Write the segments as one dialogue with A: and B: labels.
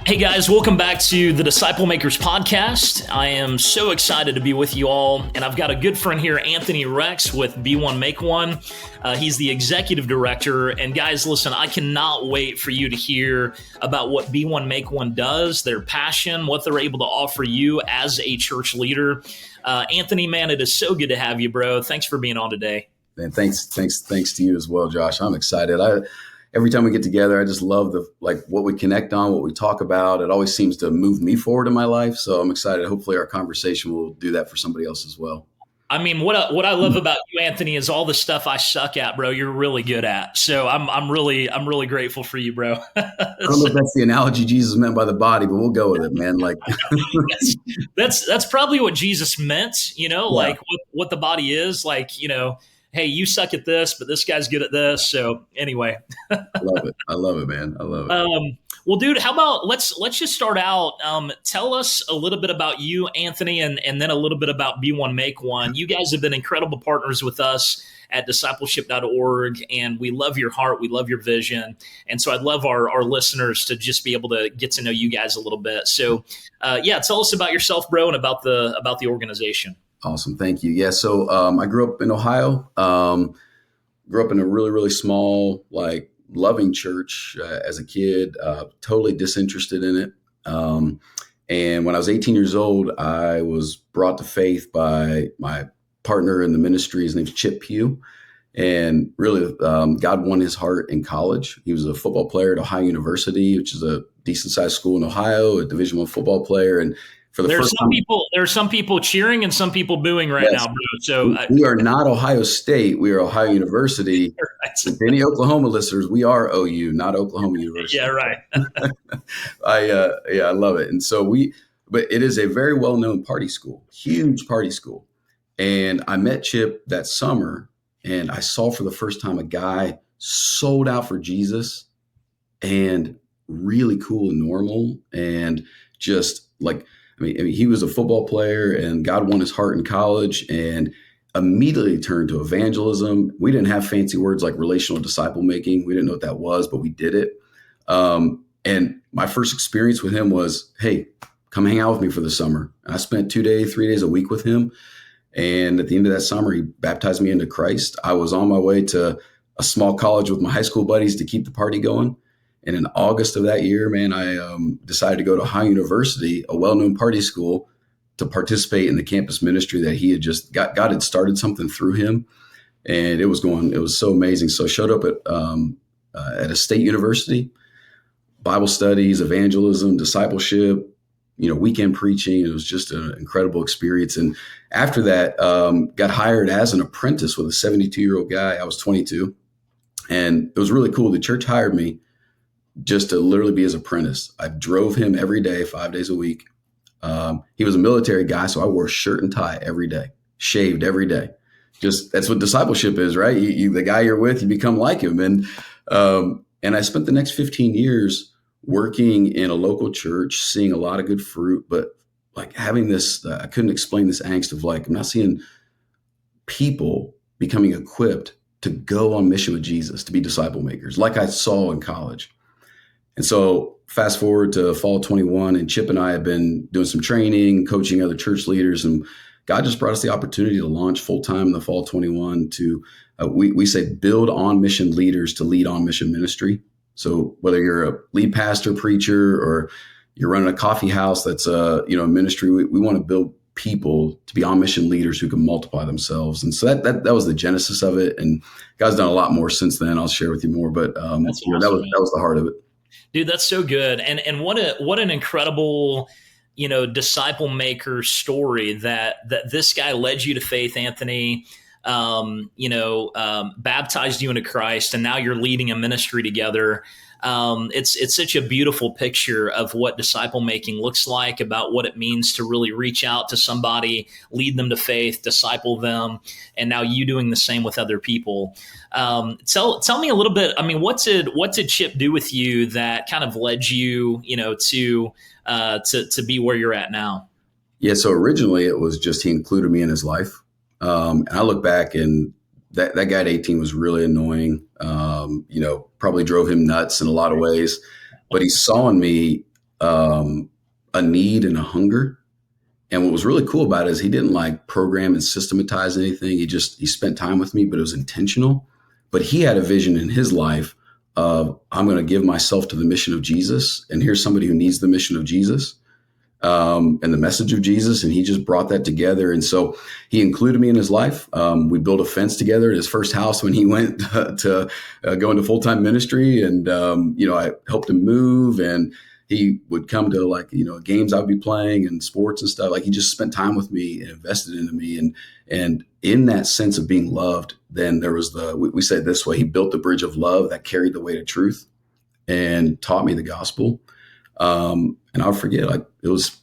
A: Hey guys, welcome back to the Disciple Makers podcast. I am so excited to be with you all, and I've got a good friend here, Anthony Rex with B1 Make One. He's the executive director, and guys, listen, I cannot wait for you to hear about what B1 Make One does, their passion, what they're able to offer you as a church leader. Anthony, man, it is so good to have you, bro. Thanks for being on today.
B: Man, thanks to you as well, Josh. I'm excited. Every time we get together, I just love what we connect on, what we talk about. It always seems to move me forward in my life. So I'm excited. Hopefully our conversation will do that for somebody else as well.
A: I mean, what I love about you, Anthony, is all the stuff I suck at, bro. You're really good at. So I'm really grateful for you, bro.
B: I don't know if that's the analogy Jesus meant by the body, but we'll go with it, man. Like
A: that's probably what Jesus meant. Like what the body is. Like, hey, you suck at this, but this guy's good at this. So anyway,
B: I love it, man. I love it.
A: Well, dude, how about let's just start out. Tell us a little bit about you, Anthony, and then a little bit about B1 Make One. You guys have been incredible partners with us at Discipleship.org, and we love your heart. We love your vision. And so I'd love our listeners to just be able to get to know you guys a little bit. So tell us about yourself, bro, and about the organization.
B: Awesome. Thank you. Yeah. So I grew up in Ohio, grew up in a really, really small, loving church as a kid, totally disinterested in it. And when I was 18 years old, I was brought to faith by my partner in the ministry. His name's Chip Pugh. And really, God won his heart in college. He was a football player at Ohio University, which is a decent sized school in Ohio, a Division I football player. And there
A: are some people cheering and some people booing right now, bro. So
B: we are not Ohio State. We are Ohio University. Right. Any Oklahoma listeners, we are OU, not Oklahoma University.
A: Yeah, right.
B: I love it. And so but it is a very well-known party school, huge party school. And I met Chip that summer, and I saw for the first time a guy sold out for Jesus and really cool and normal, and just he was a football player, and God won his heart in college, and immediately turned to evangelism. We didn't have fancy words like relational disciple making. We didn't know what that was, but we did it. And my first experience with him was, hey, come hang out with me for the summer. And I spent 3 days a week with him. And at the end of that summer, he baptized me into Christ. I was on my way to a small college with my high school buddies to keep the party going. And in August of that year, man, I decided to go to Ohio University, a well-known party school, to participate in the campus ministry that he had just God had started something through him. And it was so amazing. So I showed up at a state university, Bible studies, evangelism, discipleship, weekend preaching. It was just an incredible experience. And after that, got hired as an apprentice with a 72-year-old guy. I was 22. And it was really cool. The church hired me just to literally be his apprentice. I drove him every day, 5 days a week. He was a military guy, so I wore a shirt and tie every day, shaved every day. Just that's what discipleship is, right? You the guy you're with, you become like him. And I spent the next 15 years working in a local church, seeing a lot of good fruit, but having this, I couldn't explain this angst of I'm not seeing people becoming equipped to go on mission with Jesus, to be disciple makers, like I saw in college. And so fast forward to fall 21, and Chip and I have been doing some training, coaching other church leaders, and God just brought us the opportunity to launch full time in the fall 21 to, we say, build on mission leaders to lead on mission ministry. So whether you're a lead pastor, preacher, or you're running a coffee house that's a ministry, we want to build people to be on mission leaders who can multiply themselves. And so that was the genesis of it. And God's done a lot more since then. I'll share with you more, but awesome, that was the heart of it.
A: Dude, that's so good. And what an incredible, disciple maker story that this guy led you to faith, Anthony, baptized you into Christ, and now you're leading a ministry together. It's such a beautiful picture of what disciple making looks like, about what it means to really reach out to somebody, lead them to faith, disciple them, and now you doing the same with other people. Tell me a little bit. I mean, what did Chip do with you that kind of led you, to be where you're at now?
B: Yeah. So originally it was just he included me in his life, and I look back and that guy at 18 was really annoying. Probably drove him nuts in a lot of ways, but he saw in me um, a need and a hunger. And what was really cool about it is he didn't like program and systematize anything. He spent time with me, but it was intentional. But he had a vision in his life of, I'm going to give myself to the mission of Jesus. And here's somebody who needs the mission of Jesus, and the message of Jesus. And he just brought that together. And so he included me in his life. We built a fence together at his first house when he went to go into full-time ministry. And, I helped him move, and he would come to games I'd be playing and sports and stuff. Like, he just spent time with me and invested into me. And in that sense of being loved, then there was we say it this way, he built the bridge of love that carried the weight of truth and taught me the gospel. And I'll forget, like, it was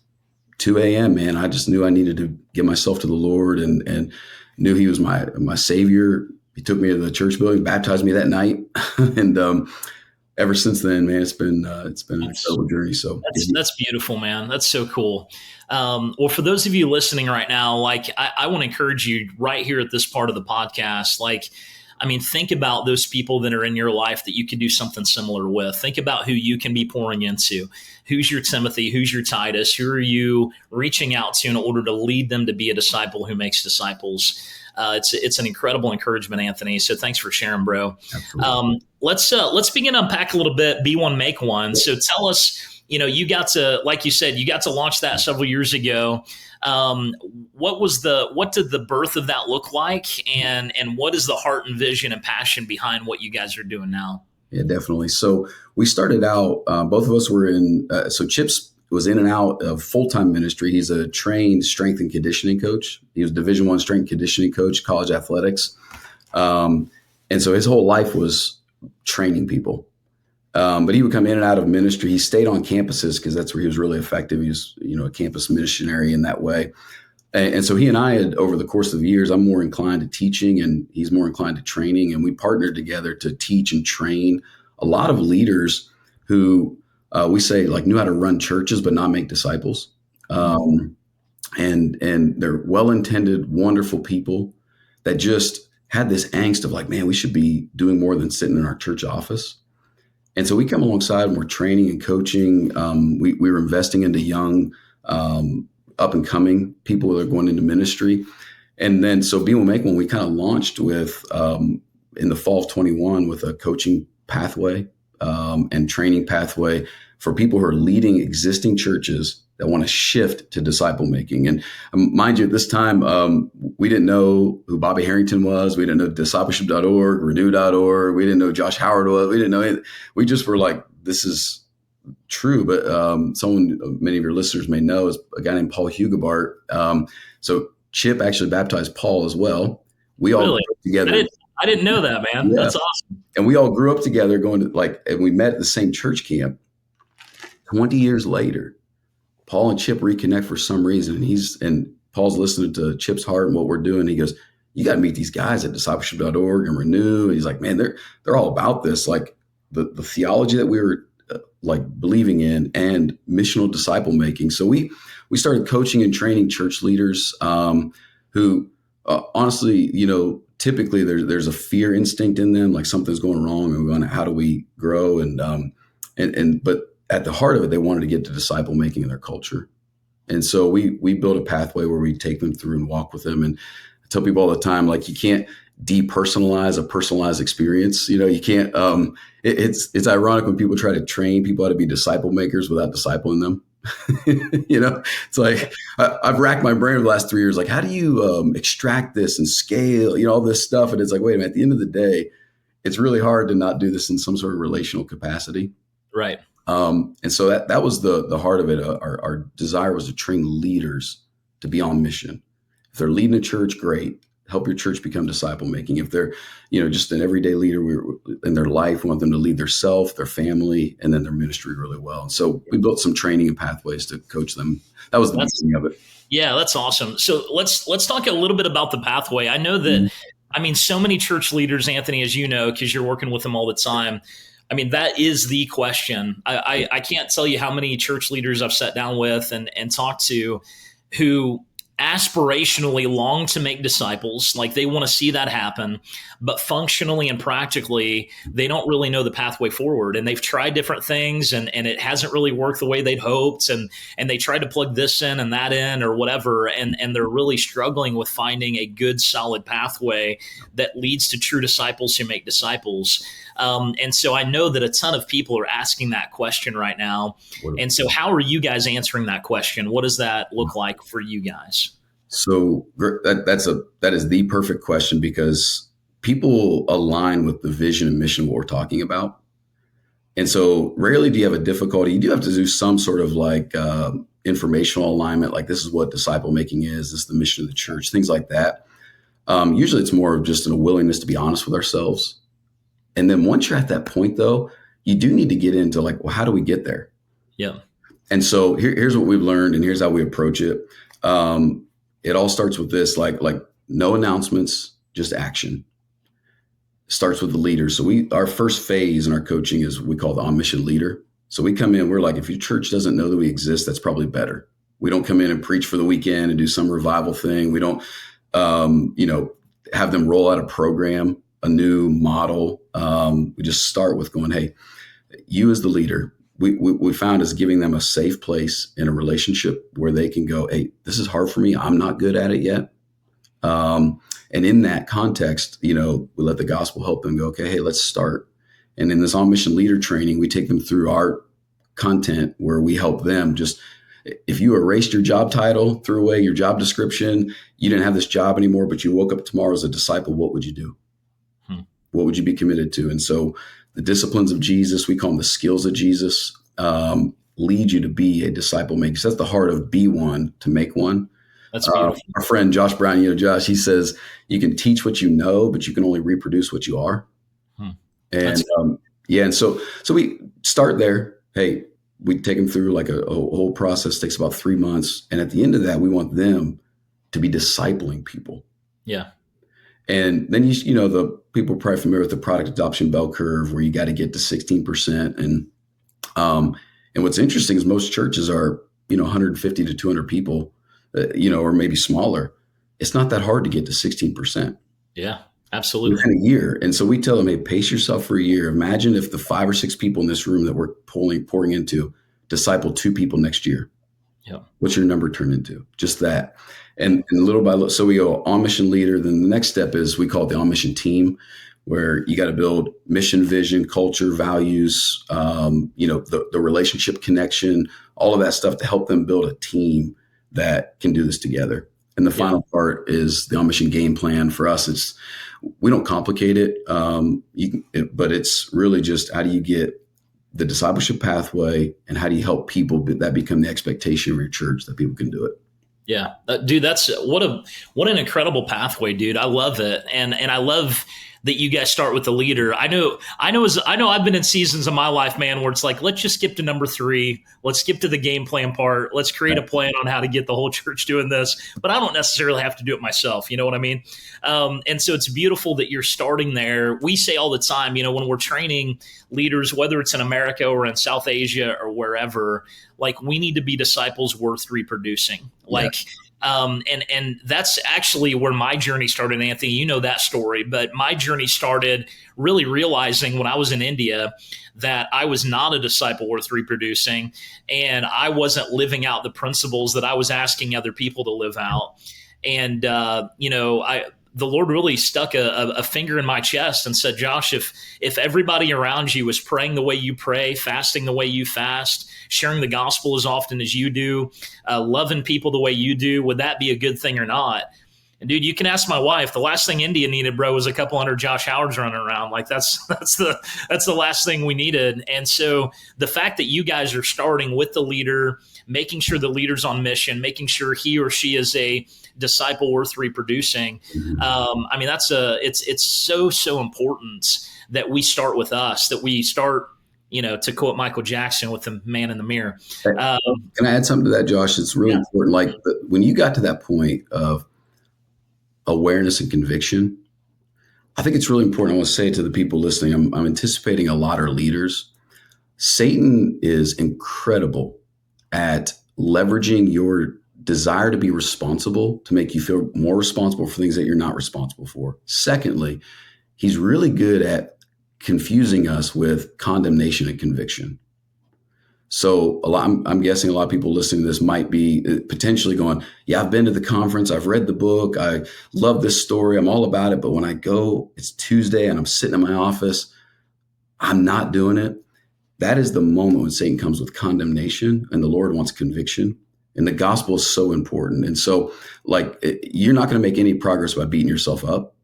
B: 2 a.m., man. I just knew I needed to give myself to the Lord, and knew he was my savior. He took me to the church building, baptized me that night. And ever since then, man, it's been an incredible journey. So
A: that's beautiful, man. That's so cool. Well, for those of you listening right now, like, I want to encourage you right here at this part of the podcast, like, I mean, think about those people that are in your life that you could do something similar with. Think about who you can be pouring into. Who's your Timothy? Who's your Titus? Who are you reaching out to in order to lead them to be a disciple who makes disciples? It's an incredible encouragement, Anthony. So thanks for sharing, bro. Let's begin to unpack a little bit. Be one, make one. So tell us, you got to, like you said, you got to launch that several years ago. What did the birth of that look like, and what is the heart and vision and passion behind what you guys are doing now?
B: Yeah, definitely. So we started out, both of us were so Chip's was in and out of full-time ministry. He's a trained strength and conditioning coach. He was Division I strength and conditioning coach, college athletics. And so his whole life was training people. But he would come in and out of ministry. He stayed on campuses because that's where he was really effective. He was, a campus missionary in that way. And so he and I had, over the course of years, I'm more inclined to teaching and he's more inclined to training. And we partnered together to teach and train a lot of leaders who we say like knew how to run churches, but not make disciples. And they're well-intended, wonderful people that just had this angst of like, man, we should be doing more than sitting in our church office. And so we come alongside and we're training and coaching. We were investing into young, up and coming people that are going into ministry. And then, so Be One Make One, we kind of launched with, in the fall of 21 with a coaching pathway and training pathway for people who are leading existing churches that want to shift to disciple making. And mind you, at this time, we didn't know who Bobby Harrington was. We didn't know Discipleship.org, Renew.org. We didn't know Josh Howard was. We didn't know anything. We just were like, this is true. But someone many of your listeners may know is a guy named Paul Hugabart. So Chip actually baptized Paul as well. We all
A: Really?
B: grew up together.
A: I didn't know that, man.
B: Yeah.
A: That's awesome.
B: And we all grew up together and we met at the same church camp. 20 years later, Paul and Chip reconnect for some reason. And Paul's listening to Chip's heart and what we're doing. He goes, you got to meet these guys at Discipleship.org and Renew. And he's like, man, they're all about this. Like the theology that we were like believing in and missional disciple making. So we started coaching and training church leaders who honestly, typically there's a fear instinct in them, like something's going wrong and we're going, how do we grow? But at the heart of it, they wanted to get to disciple making in their culture. And so we built a pathway where we take them through and walk with them. And I tell people all the time, like, you can't depersonalize a personalized experience. You can't, it's ironic when people try to train people how to be disciple makers without discipling them. It's like, I've racked my brain over the last 3 years. Like, how do you extract this and scale, all this stuff? And it's like, wait a minute, at the end of the day, it's really hard to not do this in some sort of relational capacity.
A: Right.
B: And so that was the heart of it. Our desire was to train leaders to be on mission. If they're leading a church, great. Help your church become disciple making. If they're, just an everyday leader in their life, we want them to lead their self, their family, and then their ministry really well. And so we built some training and pathways to coach them. That was the beginning of it.
A: Yeah, that's awesome. So let's talk a little bit about the pathway. I know that, so many church leaders, Anthony, as you know, because you're working with them all the time. I mean, that is the question. I can't tell you how many church leaders I've sat down with and talked to who aspirationally long to make disciples, like they want to see that happen, but functionally and practically, they don't really know the pathway forward. And they've tried different things and it hasn't really worked the way they'd hoped. And they tried to plug this in and that in or whatever. And they're really struggling with finding a good, solid pathway that leads to true disciples who make disciples. And so I know that a ton of people are asking that question right now. And so how are you guys answering that question? What does that look like for you guys?
B: So that is the perfect question, because people align with the vision and mission of what we're talking about. And so rarely do you have a difficulty. You do have to do some sort of like informational alignment, like this is what disciple making is, this is the mission of the church, things like that. Usually it's more of just a willingness to be honest with ourselves. And then once you're at that point, though, you do need to get into like, well, how do we get there?
A: Yeah.
B: And so here's what we've learned, and here's how we approach it. It all starts with this, like no announcements, just action. Starts with the leader. So our first phase in our coaching is we call the on mission leader. So we come in, we're like, if your church doesn't know that we exist, that's probably better. We don't come in and preach for the weekend and do some revival thing. We don't, have them roll out a program, a new model. We just start with going, hey, you as the leader, we found is giving them a safe place in a relationship where they can go, hey, this is hard for me. I'm not good at it yet. And in that context, we let the gospel help them go, okay, hey, let's start. And in this on mission leader training, we take them through our content where we help them just, if you erased your job title, threw away your job description, you didn't have this job anymore, but you woke up tomorrow as a disciple, what would you do? What would you be committed to? And so the disciplines of Jesus, we call them the skills of Jesus, lead you to be a disciple maker. So that's the heart of be one to make one.
A: That's beautiful.
B: Our friend Josh Brown, Josh, he says you can teach what you know, but you can only reproduce what you are. And and so we start there. Hey, we take them through like a whole process, takes about 3 months. And at the end of that, we want them to be discipling people.
A: Yeah.
B: And then, the people are probably familiar with the product adoption bell curve where you got to get to 16%. And what's interesting is most churches are, 150 to 200 people, or maybe smaller. It's not that hard to get to 16%.
A: Yeah, absolutely.
B: Within a year. And so we tell them, hey, pace yourself for a year. Imagine if the 5 or 6 people in this room that we're pouring into disciple 2 people next year.
A: Yeah.
B: What's your number turn into? Just that. And little by little, so we go on mission leader. Then the next step is we call it the on mission team, where you got to build mission, vision, culture, values, the relationship connection, all of that stuff to help them build a team that can do this together. And the final part is the on mission game plan. For us, we don't complicate it, but it's really just how do you get the discipleship pathway and how do you help people that become the expectation of your church that people can do it.
A: Yeah, dude, that's what an incredible pathway, dude. I love it. And I love that you guys start with the leader. I know I've been in seasons of my life, man, where it's like, let's just skip to number 3. Let's skip to the game plan part. Let's create a plan on how to get the whole church doing this. But I don't necessarily have to do it myself. You know what I mean? And so it's beautiful that you're starting there. We say all the time, when we're training leaders, whether it's in America or in South Asia or wherever, like we need to be disciples worth reproducing. And that's actually where my journey started, Anthony. You know that story, but my journey started really realizing when I was in India that I was not a disciple worth reproducing, and I wasn't living out the principles that I was asking other people to live out. And, the Lord really stuck a finger in my chest and said, Josh, if everybody around you is praying the way you pray, fasting the way you fast, sharing the gospel as often as you do, loving people the way you do, would that be a good thing or not? And dude, you can ask my wife. The last thing India needed, bro, was a couple hundred Josh Howards running around. Like that's the last thing we needed. And so the fact that you guys are starting with the leader, making sure the leader's on mission, making sure he or she is a disciple worth reproducing. It's so important that we start with us, that we start, to quote Michael Jackson, with the man in the mirror.
B: Can I add something to that, Josh? It's really important. Like when you got to that point of awareness and conviction, I think it's really important. I want to say to the people listening, I'm anticipating a lot of leaders. Satan is incredible at leveraging your desire to be responsible, to make you feel more responsible for things that you're not responsible for. Secondly, he's really good at confusing us with condemnation and conviction. So I'm guessing a lot of people listening to this might be potentially going, yeah, I've been to the conference. I've read the book. I love this story. I'm all about it. But when I go, it's Tuesday and I'm sitting in my office, I'm not doing it. That is the moment when Satan comes with condemnation and the Lord wants conviction. And the gospel is so important. And so you're not going to make any progress by beating yourself up.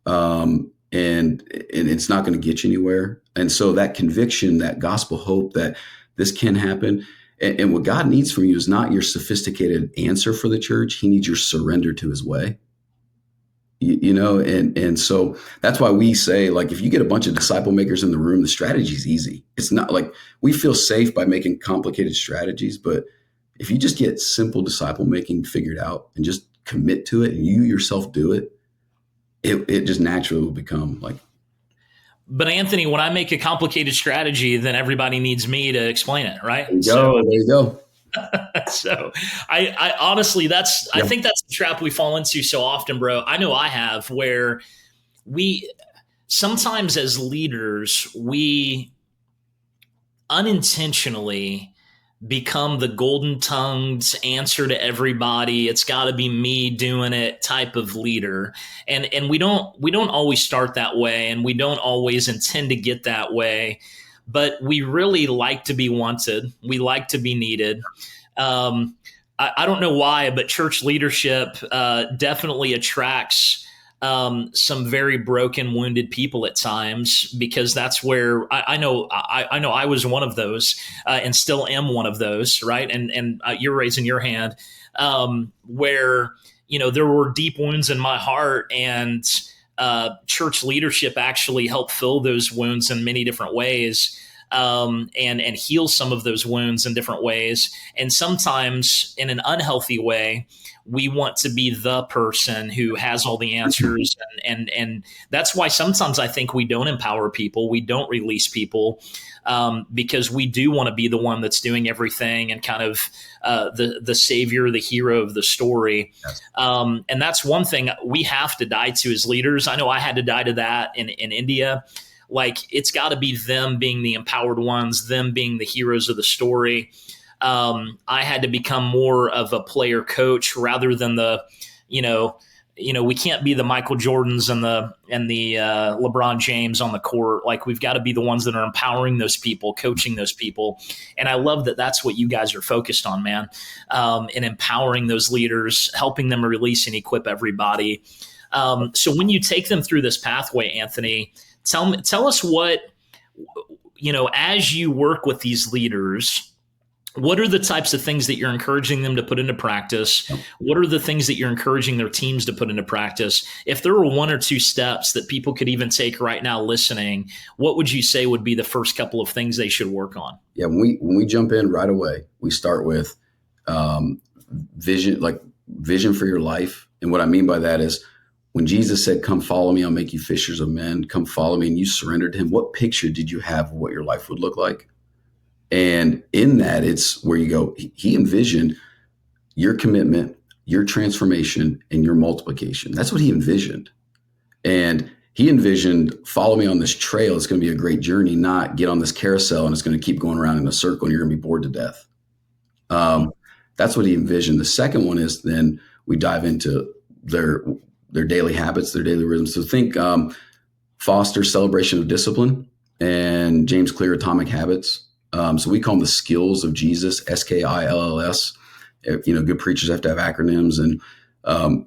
B: And it's not going to get you anywhere. And so that conviction, that gospel hope that this can happen. And what God needs from you is not your sophisticated answer for the church. He needs your surrender to his way. And so that's why we say, if you get a bunch of disciple makers in the room, the strategy is easy. It's not like we feel safe by making complicated strategies, but if you just get simple disciple making figured out and just commit to it and you yourself do it, it just naturally will become like.
A: But Anthony, when I make a complicated strategy, then everybody needs me to explain it, right?
B: There you go.
A: So I honestly, I think that's the trap we fall into so often, bro. I know I have, where we sometimes as leaders, we unintentionally become the golden tongued answer to everybody. It's got to be me doing it type of leader. And we don't always start that way, and we don't always intend to get that way, but we really like to be wanted. We like to be needed. I don't know why, but church leadership definitely attracts some very broken, wounded people at times, because that's where I know I was one of those, and still am one of those, right? And you're raising your hand, where there were deep wounds in my heart, and church leadership actually helped fill those wounds in many different ways. And heal some of those wounds in different ways. And sometimes in an unhealthy way, we want to be the person who has all the answers. And that's why sometimes I think we don't empower people. We don't release people, because we do want to be the one that's doing everything and kind of the savior, the hero of the story.
B: Yes.
A: And that's one thing we have to die to as leaders. I know I had to die to that in India. It's got to be them being the empowered ones, them being the heroes of the story. I had to become more of a player coach rather than we can't be the Michael Jordans and the LeBron James on the court. We've got to be the ones that are empowering those people, coaching those people. And I love that that's what you guys are focused on, man, in empowering those leaders, helping them release and equip everybody. So when you take them through this pathway, Anthony, tell us what, as you work with these leaders, what are the types of things that you're encouraging them to put into practice? What are the things that you're encouraging their teams to put into practice? If there were one or two steps that people could even take right now listening, what would you say would be the first couple of things they should work on?
B: Yeah, when we jump in right away, we start with vision for your life. And what I mean by that is, when Jesus said, come follow me, I'll make you fishers of men, come follow me, and you surrendered to him, what picture did you have of what your life would look like? And in that, it's where you go, he envisioned your commitment, your transformation, and your multiplication. That's what he envisioned. And he envisioned, follow me on this trail. It's going to be a great journey, not get on this carousel and it's going to keep going around in a circle and you're going to be bored to death. That's what he envisioned. The second one is then we dive into their daily habits, their daily rhythms. So think Foster, Celebration of Discipline, and James Clear, Atomic Habits. So we call them the skills of Jesus, SKILLS. Good preachers have to have acronyms. And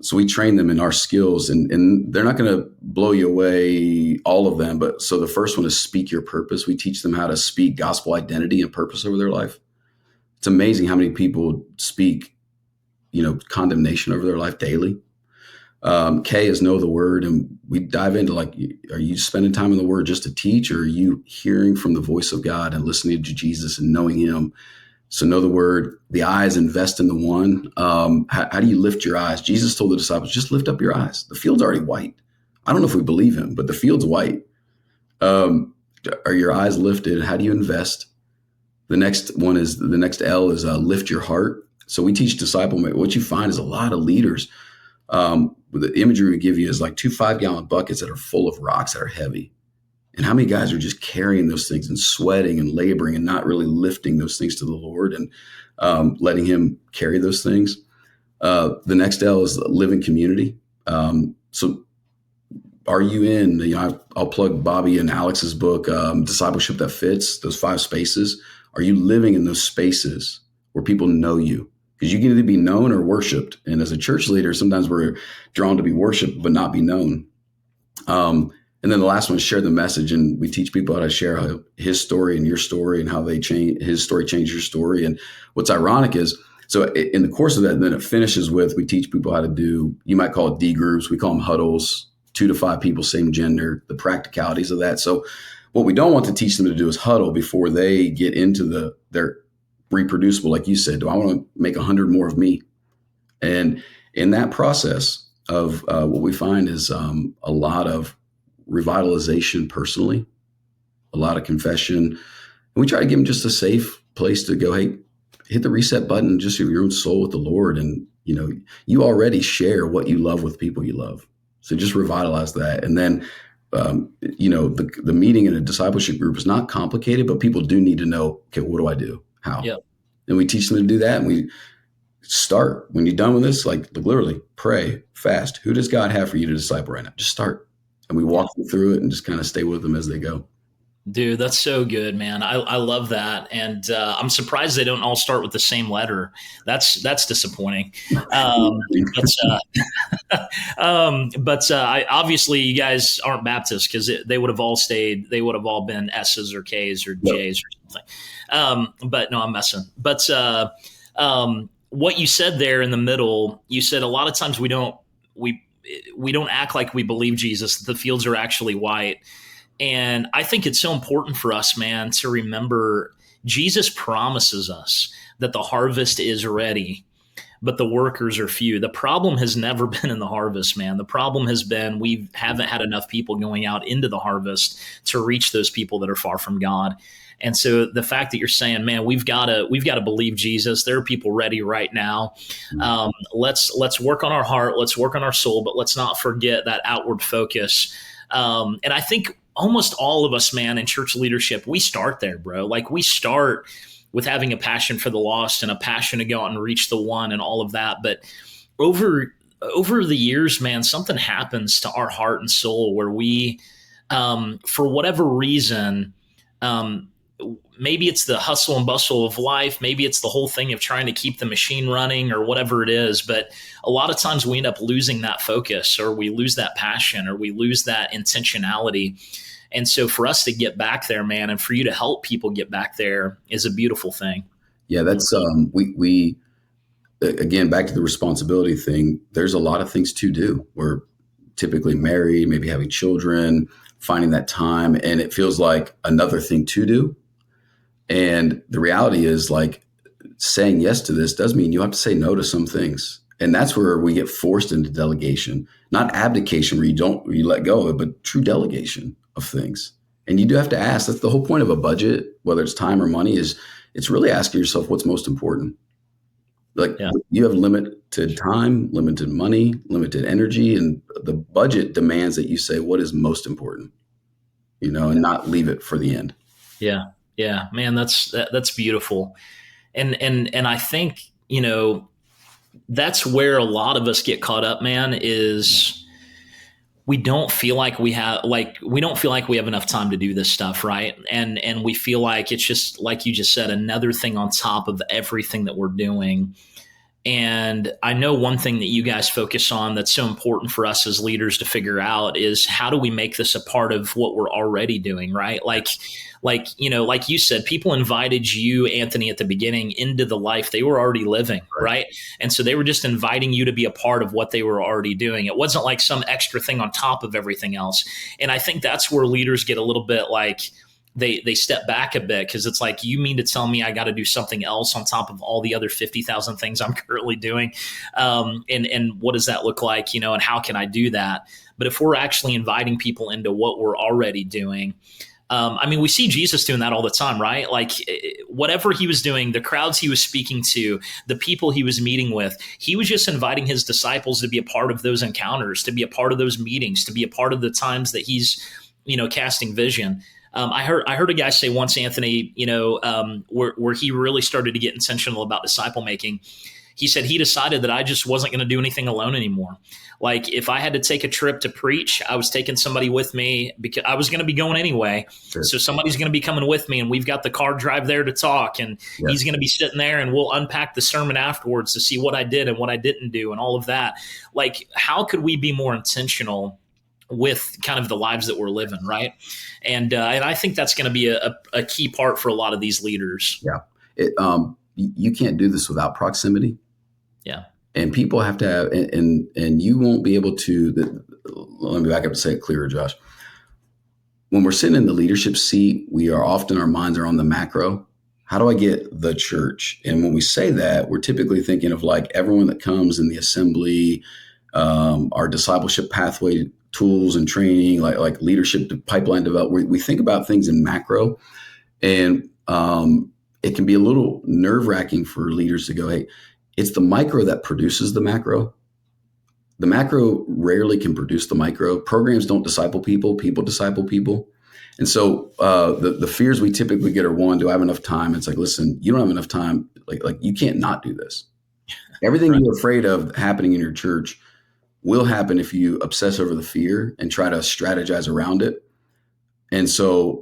B: so we train them in our skills, and they're not going to blow you away, all of them. But so the first one is speak your purpose. We teach them how to speak gospel identity and purpose over their life. It's amazing how many people speak, condemnation over their life daily. K is know the word. And we dive into are you spending time in the word just to teach, or are you hearing from the voice of God and listening to Jesus and knowing him? So know the word. The eyes, invest in the one. How do you lift your eyes? Jesus told the disciples, just lift up your eyes. The field's already white. I don't know if we believe him, but the field's white. Are your eyes lifted? How do you invest? The next L is lift your heart. So we teach disciple. What you find is a lot of leaders. The imagery we give you is like 2 5-gallon buckets that are full of rocks that are heavy. And how many guys are just carrying those things and sweating and laboring and not really lifting those things to the Lord and letting Him carry those things? The next L is live in community. So are you in, I'll plug Bobby and Alex's book, Discipleship That Fits, those 5 spaces. Are you living in those spaces where people know you? Because you can either be known or worshiped. And as a church leader, sometimes we're drawn to be worshiped, but not be known. And then the last one is share the message. And we teach people how to share his story and your story and how his story changed your story. And what's ironic is, so in the course of that, then it finishes with, we teach people how to do, you might call it D groups. We call them huddles, 2 to 5 people, same gender, the practicalities of that. So what we don't want to teach them to do is huddle before they get into their reproducible. Like you said, do I want to make 100 more of me? And in that process of what we find is a lot of revitalization personally, a lot of confession. And we try to give them just a safe place to go, hey, hit the reset button and just your own soul with the Lord. And, you already share what you love with people you love. So just revitalize that. And then, the meeting in a discipleship group is not complicated, but people do need to know, okay, what do I do? How?
A: Yep.
B: And we teach them to do that. And we start, when you're done with this, like literally pray, fast. Who does God have for you to disciple right now? Just start. And we walk them through it and just kind of stay with them as they go.
A: Dude, that's so good, man. I love that. And I'm surprised they don't all start with the same letter. That's disappointing. Obviously you guys aren't Baptist, because they would have all been S's or K's or J's or something. But no, I'm messing. But what you said there in the middle, you said a lot of times we don't act like we believe Jesus, that the fields are actually white. And I think it's so important for us, man, to remember Jesus promises us that the harvest is ready, but the workers are few. The problem has never been in the harvest, man. The problem has been we haven't had enough people going out into the harvest to reach those people that are far from God. And so the fact that you're saying, man, we've got to believe Jesus. There are people ready right now. Let's work on our heart. Let's work on our soul, but let's not forget that outward focus. And I think almost all of us, man, in church leadership, we start there, bro. Like we start with having a passion for the lost and a passion to go out and reach the one and all of that. But over the years, man, something happens to our heart and soul where we, for whatever reason, maybe it's the hustle and bustle of life. Maybe it's the whole thing of trying to keep the machine running or whatever it is. But a lot of times we end up losing that focus, or we lose that passion, or we lose that intentionality. And so for us to get back there, man, and for you to help people get back there is a beautiful thing.
B: Yeah, that's we again, back to the responsibility thing. There's a lot of things to do. We're typically married, maybe having children, finding that time, and it feels like another thing to do. And the reality is, like, saying yes to this does mean you have to say no to some things. And that's where we get forced into delegation, not abdication where you let go of it, but true delegation of things. And you do have to ask. That's the whole point of a budget, whether it's time or money, is it's really asking yourself what's most important. Like You have limited time, limited money, limited energy, and the budget demands that you say what is most important, and not leave it for the end.
A: Yeah, man, that's beautiful. And I think, that's where a lot of us get caught up, man, is we don't feel like we have enough time to do this stuff, right? And we feel like it's just, like you just said, another thing on top of everything that we're doing. And I know one thing that you guys focus on that's so important for us as leaders to figure out is, how do we make this a part of what we're already doing, right? Like you said, people invited you, Anthony, at the beginning into the life they were already living, right? And so they were just inviting you to be a part of what they were already doing. It wasn't like some extra thing on top of everything else. And I think that's where leaders get a little bit like, they step back a bit, because it's like, you mean to tell me I got to do something else on top of all the other 50,000 things I'm currently doing? And what does that look like, and how can I do that? But if we're actually inviting people into what we're already doing, I mean, we see Jesus doing that all the time, right? Like whatever he was doing, the crowds he was speaking to, the people he was meeting with, he was just inviting his disciples to be a part of those encounters, to be a part of those meetings, to be a part of the times that he's, casting vision. I heard a guy say once, Anthony, where he really started to get intentional about disciple making. He said he decided that I just wasn't going to do anything alone anymore. Like if I had to take a trip to preach, I was taking somebody with me because I was going to be going anyway.
B: Sure.
A: So somebody's going to be coming with me, and we've got the car drive there to talk, and
B: Yeah.
A: he's going to be sitting there, and we'll unpack the sermon afterwards to see what I did and what I didn't do and all of that. Like, how could we be more intentional with kind of the lives that we're living, right? And I think that's going to be a key part for a lot of these leaders.
B: Yeah. You can't do this without proximity.
A: Yeah.
B: And people have to have, and you won't be able to, let me back up and say it clearer, Josh. When we're sitting in the leadership seat, our minds are on the macro. How do I get the church? And when we say that, we're typically thinking of like everyone that comes in the assembly, our discipleship pathway tools and training, like leadership pipeline development. We think about things in macro, and it can be a little nerve wracking for leaders to go, hey, it's the micro that produces the macro. The macro rarely can produce the micro. Programs don't disciple people. People disciple people. And so the fears we typically get are, one, do I have enough time? It's like, listen, you don't have enough time. Like you can't not do this. Everything
A: Right.
B: you're afraid of happening in your church will happen if you obsess over the fear and try to strategize around it. And so,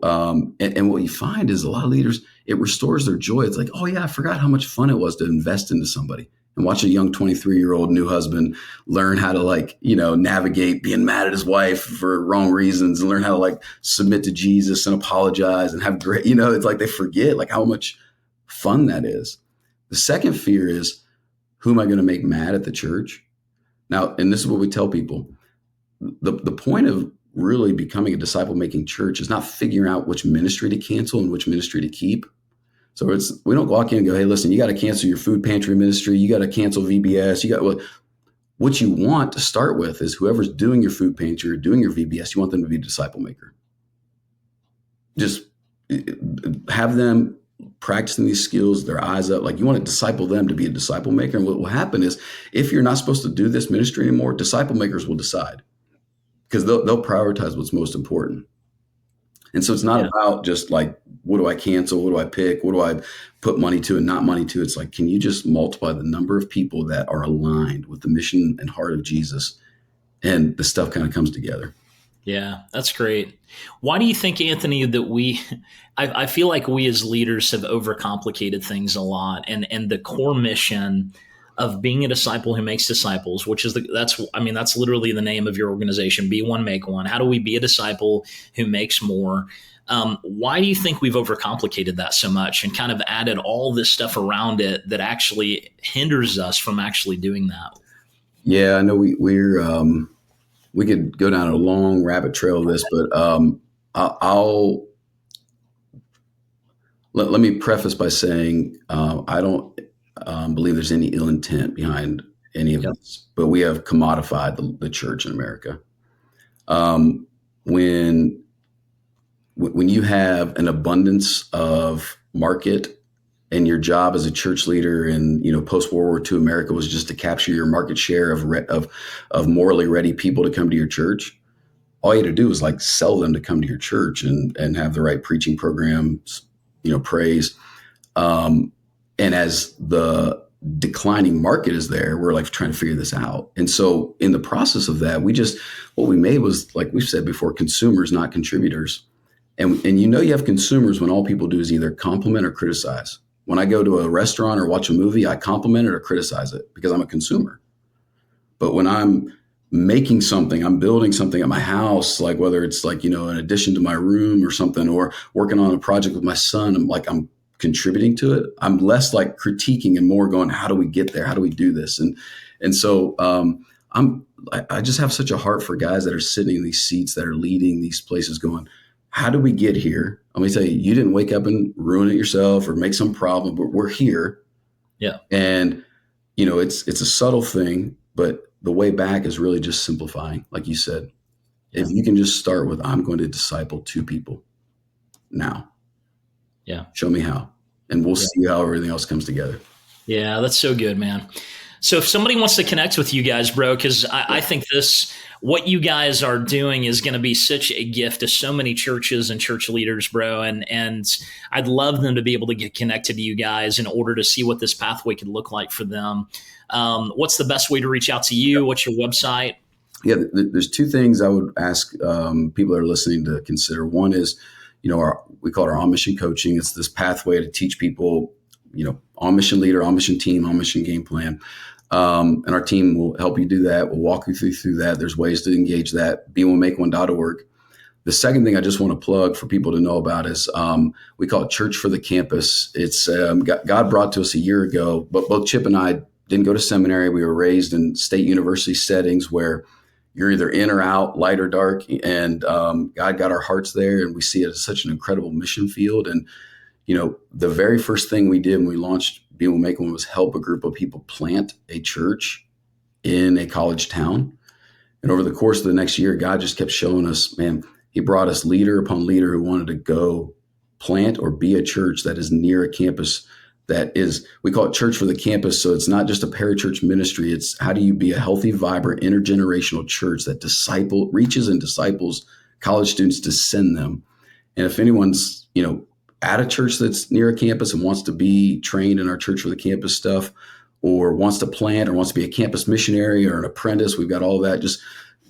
B: and what you find is a lot of leaders, it restores their joy. It's like, oh yeah, I forgot how much fun it was to invest into somebody and watch a young 23-year-old new husband learn how to navigate being mad at his wife for wrong reasons and learn how to submit to Jesus and apologize and have great, it's like they forget how much fun that is. The second fear is, who am I going to make mad at the church? Now, and this is what we tell people. The point of really becoming a disciple-making church is not figuring out which ministry to cancel and which ministry to keep. So we don't walk in and go, hey, listen, you got to cancel your food pantry ministry. You got to cancel VBS. What you want to start with is whoever's doing your food pantry or doing your VBS, you want them to be a disciple maker. Just have them practicing these skills, their eyes up. You want to disciple them to be a disciple maker. And what will happen is, if you're not supposed to do this ministry anymore, disciple makers will decide, because they'll prioritize what's most important. And so it's not about just what do I cancel? What do I pick? What do I put money to and not money to? It's like, can you just multiply the number of people that are aligned with the mission and heart of Jesus? And the stuff kind of comes together.
A: Yeah, that's great. Why do you think, Anthony, that I feel like we as leaders have overcomplicated things a lot, and the core mission of being a disciple who makes disciples, which is that's literally the name of your organization, Be One, Make One. How do we be a disciple who makes more? Why do you think we've overcomplicated that so much and kind of added all this stuff around it that actually hinders us from actually doing that?
B: Yeah, I know we could go down a long rabbit trail of this, but let me preface by saying I don't believe there's any ill intent behind any of this, but we have commodified the church in America. When you have an abundance of market, and your job as a church leader in post World War II America was just to capture your market share of morally ready people to come to your church, all you had to do was sell them to come to your church and have the right preaching programs, praise. And as the declining market is there, we're trying to figure this out. And so in the process of that, what we made was, like we've said before, consumers, not contributors. And you have consumers when all people do is either compliment or criticize. When I go to a restaurant or watch a movie, I compliment it or criticize it because I'm a consumer. But when I'm making something, I'm building something at my house, whether it's an addition to my room or something, or working on a project with my son, I'm contributing to it. I'm less critiquing and more going, how do we get there? How do we do this? And so I just have such a heart for guys that are sitting in these seats, that are leading these places, going, how do we get here? Let me tell you, you didn't wake up and ruin it yourself or make some problem, but we're here.
A: Yeah.
B: And, it's a subtle thing, but the way back is really just simplifying. Like you said, if you can just start with, I'm going to disciple two people. now.
A: Yeah.
B: Show me how. And we'll
A: Yeah.
B: see how everything else comes together.
A: Yeah, that's so good, man. So if somebody wants to connect with you guys, bro, because I
B: Yeah.
A: think what you guys are doing is going to be such a gift to so many churches and church leaders, bro. And I'd love them to be able to get connected to you guys in order to see what this pathway could look like for them. What's the best way to reach out to you? What's your website?
B: Yeah, there's two things I would ask people that are listening to consider. One is, we call it our on mission coaching. It's this pathway to teach people, on mission leader, on mission team, on mission game plan. And our team will help you do that. We'll walk you through that. There's ways to engage that. Be1makeone.org. The second thing I just want to plug for people to know about is we call it Church for the Campus. It's God brought to us a year ago, but both Chip and I didn't go to seminary. We were raised in state university settings where you're either in or out, light or dark. And God got our hearts there, and we see it as such an incredible mission field. And, the very first thing we did when we launched Be One Make One was help a group of people plant a church in a college town. And over the course of the next year, God just kept showing us, man, he brought us leader upon leader who wanted to go plant or be a church that is near a campus we call it Church for the Campus. So it's not just a parachurch ministry. It's how do you be a healthy, vibrant, intergenerational church that reaches and disciples college students to send them. And if anyone's, at a church that's near a campus and wants to be trained in our Church for the Campus stuff, or wants to plant or wants to be a campus missionary or an apprentice, we've got all that. Just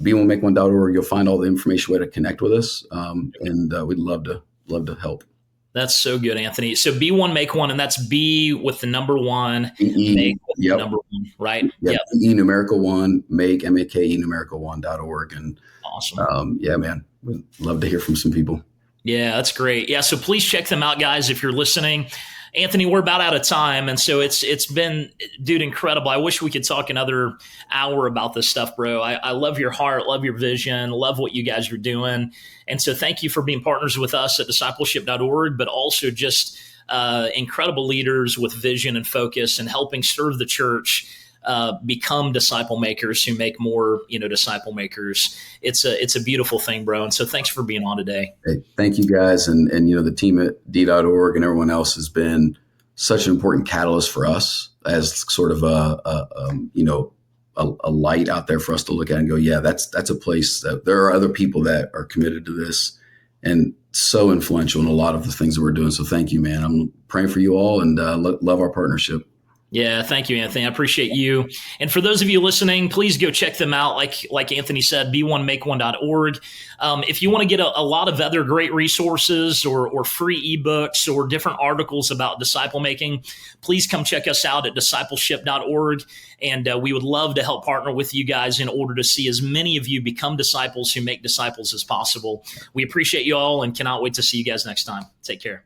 B: be1makeone.org. You'll find all the information way to connect with us. And we'd love to help.
A: That's so good, Anthony. So be one, make one, and that's B with the number one,
B: E-E,
A: make with
B: yep.
A: the number one, right?
B: Yep. E numerical one, make numerical one.org. And
A: awesome.
B: yeah, man, we'd love to hear from some people.
A: Yeah, that's great. Yeah, so please check them out, guys, if you're listening. Anthony, we're about out of time, and so it's been, dude, incredible. I wish we could talk another hour about this stuff, bro. I love your heart, love your vision, love what you guys are doing, and so thank you for being partners with us at Discipleship.org, but also just incredible leaders with vision and focus and helping serve the church become disciple makers who make more, disciple makers. It's a beautiful thing, bro. And so thanks for being on today.
B: Hey, thank you guys. And the team at D.org and everyone else has been such an important catalyst for us as sort of a light out there for us to look at and go, yeah, that's a place that there are other people that are committed to this and so influential in a lot of the things that we're doing. So thank you, man. I'm praying for you all and love our partnership.
A: Yeah, thank you, Anthony. I appreciate you. And for those of you listening, please go check them out. Like Anthony said, be1makeone.org. If you want to get a lot of other great resources or free ebooks or different articles about disciple making, please come check us out at Discipleship.org. And we would love to help partner with you guys in order to see as many of you become disciples who make disciples as possible. We appreciate you all and cannot wait to see you guys next time. Take care.